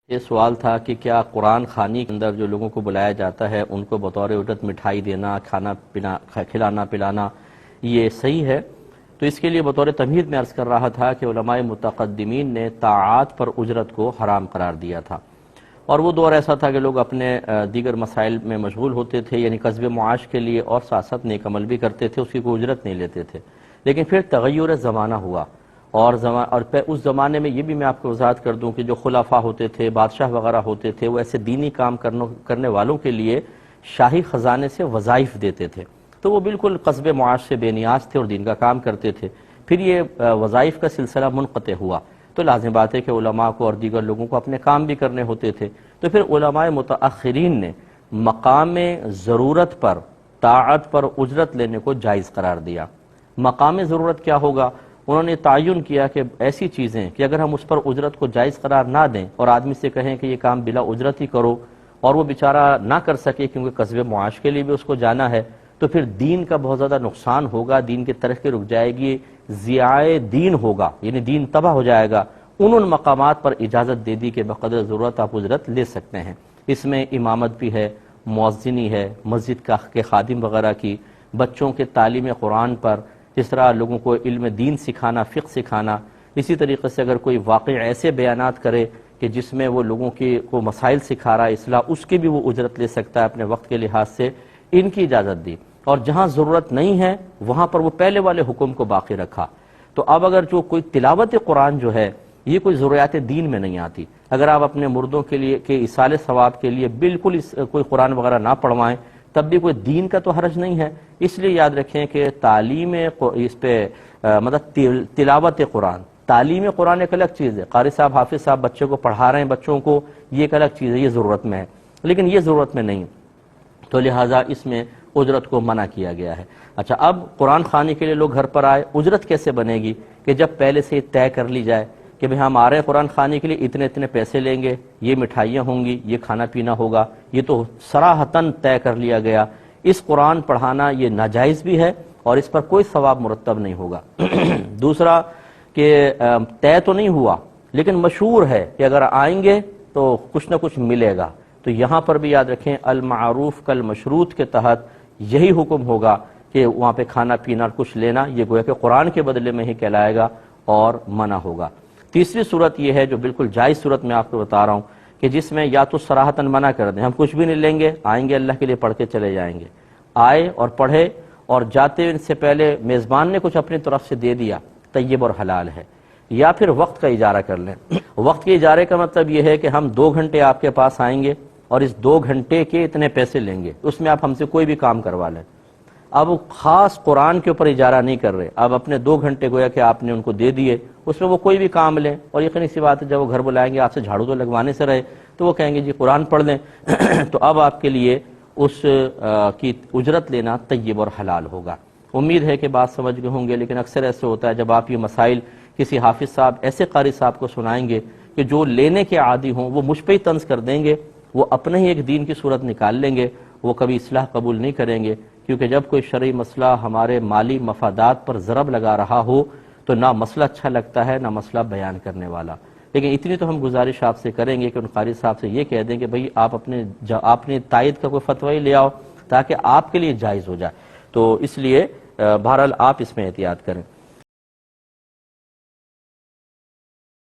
یہ سوال تھا کہ کیا قرآن خوانی کے اندر جو لوگوں کو بلایا جاتا ہے ان کو بطور اجرت مٹھائی دینا، کھانا پینا، کھلانا پلانا یہ صحیح ہے؟ تو اس کے لیے بطور تمہید میں عرض کر رہا تھا کہ علماء متقدمین نے طاعات پر اجرت کو حرام قرار دیا تھا، اور وہ دور ایسا تھا کہ لوگ اپنے دیگر مسائل میں مشغول ہوتے تھے، یعنی کسب معاش کے لیے، اور ساتھ ساتھ نیک عمل بھی کرتے تھے، اس کی کوئی اجرت نہیں لیتے تھے۔ لیکن پھر تغیر زمانہ ہوا، اور اس زمانے میں یہ بھی میں آپ کو وضاحت کر دوں کہ جو خلفاء ہوتے تھے، بادشاہ وغیرہ ہوتے تھے، وہ ایسے دینی کام کرنے والوں کے لیے شاہی خزانے سے وظائف دیتے تھے، تو وہ بالکل قصب معاش سے بے نیاز تھے اور دین کا کام کرتے تھے۔ پھر یہ وظائف کا سلسلہ منقطع ہوا تو لازم بات ہے کہ علماء کو اور دیگر لوگوں کو اپنے کام بھی کرنے ہوتے تھے، تو پھر علماء متاخرین نے مقام ضرورت پر طاعت پر اجرت لینے کو جائز قرار دیا۔ مقام ضرورت کیا ہوگا؟ انہوں نے تعین کیا کہ ایسی چیزیں کہ اگر ہم اس پر اجرت کو جائز قرار نہ دیں اور آدمی سے کہیں کہ یہ کام بلا اجرت ہی کرو، اور وہ بیچارہ نہ کر سکے کیونکہ قصب معاش کے لیے بھی اس کو جانا ہے، تو پھر دین کا بہت زیادہ نقصان ہوگا، دین کی ترقی رک جائے گی، ضیاء دین ہوگا، یعنی دین تباہ ہو جائے گا۔ ان مقامات پر اجازت دے دی کہ بقدر ضرورت آپ اجرت لے سکتے ہیں۔ اس میں امامت بھی ہے، مؤذنی ہے، مسجد کے خادم وغیرہ کی، بچوں کے تعلیم قرآن پر، جس طرح لوگوں کو علم دین سکھانا، فقہ سکھانا۔ اسی طریقے سے اگر کوئی واقع ایسے بیانات کرے کہ جس میں وہ لوگوں کو مسائل سکھا رہا ہے اصلاح، اس کی بھی وہ اجرت لے سکتا ہے اپنے وقت کے لحاظ سے، ان کی اجازت دی۔ اور جہاں ضرورت نہیں ہے وہاں پر وہ پہلے والے حکم کو باقی رکھا۔ تو اب اگر جو کوئی تلاوت قرآن جو ہے یہ کوئی ضروریات دین میں نہیں آتی، اگر آپ اپنے مردوں کے لیے کہ ایصال ثواب کے لیے بالکل کوئی قرآن وغیرہ نہ پڑھوائیں، تب بھی کوئی دین کا تو حرج نہیں ہے۔ اس لیے یاد رکھیں کہ تعلیم اس پہ مطلب تلاوت قرآن، تعلیم قرآن ایک الگ چیز ہے، قاری صاحب، حافظ صاحب بچے کو پڑھا رہے ہیں، بچوں کو، یہ ایک الگ چیز ہے، یہ ضرورت میں ہے، لیکن یہ ضرورت میں نہیں، تو لہٰذا اس میں اجرت کو منع کیا گیا ہے۔ اچھا، اب قرآن خوانی کے لیے لوگ گھر پر آئے، اجرت کیسے بنے گی؟ کہ جب پہلے سے طے کر لی جائے کہ بھئی ہم آ رہے ہیں قرآن خوانی کے لیے، اتنے اتنے پیسے لیں گے، یہ مٹھائیاں ہوں گی، یہ کھانا پینا ہوگا، یہ تو صراحتاً طے کر لیا گیا۔ اس قرآن پڑھانا یہ ناجائز بھی ہے اور اس پر کوئی ثواب مرتب نہیں ہوگا۔ دوسرا کہ طے تو نہیں ہوا لیکن مشہور ہے کہ اگر آئیں گے تو کچھ نہ کچھ ملے گا، تو یہاں پر بھی یاد رکھیں المعروف کالمشروط کے تحت یہی حکم ہوگا کہ وہاں پہ کھانا پینا کچھ لینا یہ گویا کہ قرآن کے بدلے میں ہی کہلائے گا اور منع ہوگا۔ تیسری صورت یہ ہے جو بالکل جائز صورت میں آپ کو بتا رہا ہوں کہ جس میں یا تو صراحتاً منع کر دیں، ہم کچھ بھی نہیں لیں گے، آئیں گے اللہ کے لیے پڑھ کے چلے جائیں گے، آئے اور پڑھے اور جاتے ان سے پہلے میزبان نے کچھ اپنی طرف سے دے دیا، طیب اور حلال ہے۔ یا پھر وقت کا اجارہ کر لیں۔ وقت کے اجارے کا مطلب یہ ہے کہ ہم 2 گھنٹے آپ کے پاس آئیں گے اور اس 2 گھنٹے کے اتنے پیسے لیں گے، اس میں آپ ہم سے کوئی بھی کام کروا لیں۔ اب خاص قرآن کے اوپر اجارہ نہیں کر رہے، اب اپنے 2 گھنٹے گویا کہ آپ نے ان کو دے دیے، اس میں وہ کوئی بھی کام لیں، اور یقینی سی بات ہے جب وہ گھر بلائیں گے آپ سے جھاڑو تو لگوانے سے رہے تو وہ کہیں گے جی قرآن پڑھ لیں، تو اب آپ کے لیے اس کی اجرت لینا طیب اور حلال ہوگا۔ امید ہے کہ بات سمجھ گئے ہوں گے، لیکن اکثر ایسے ہوتا ہے جب آپ یہ مسائل کسی حافظ صاحب ایسے قاری صاحب کو سنائیں گے کہ جو لینے کے عادی ہوں، وہ مجھ پہ ہی طنز کر دیں گے، وہ اپنے ہی ایک دین کی صورت نکال لیں گے، وہ کبھی اصلاح قبول نہیں کریں گے، کیونکہ جب کوئی شرعی مسئلہ ہمارے مالی مفادات پر ضرب لگا رہا ہو تو نہ مسئلہ اچھا لگتا ہے نہ مسئلہ بیان کرنے والا۔ لیکن اتنی تو ہم گزارش آپ سے کریں گے کہ ان قاری صاحب سے یہ کہہ دیں کہ بھئی آپ اپنے تائید کا کوئی فتوی ہی لے آؤ تاکہ آپ کے لیے جائز ہو جائے، تو اس لیے بہرحال آپ اس میں احتیاط کریں۔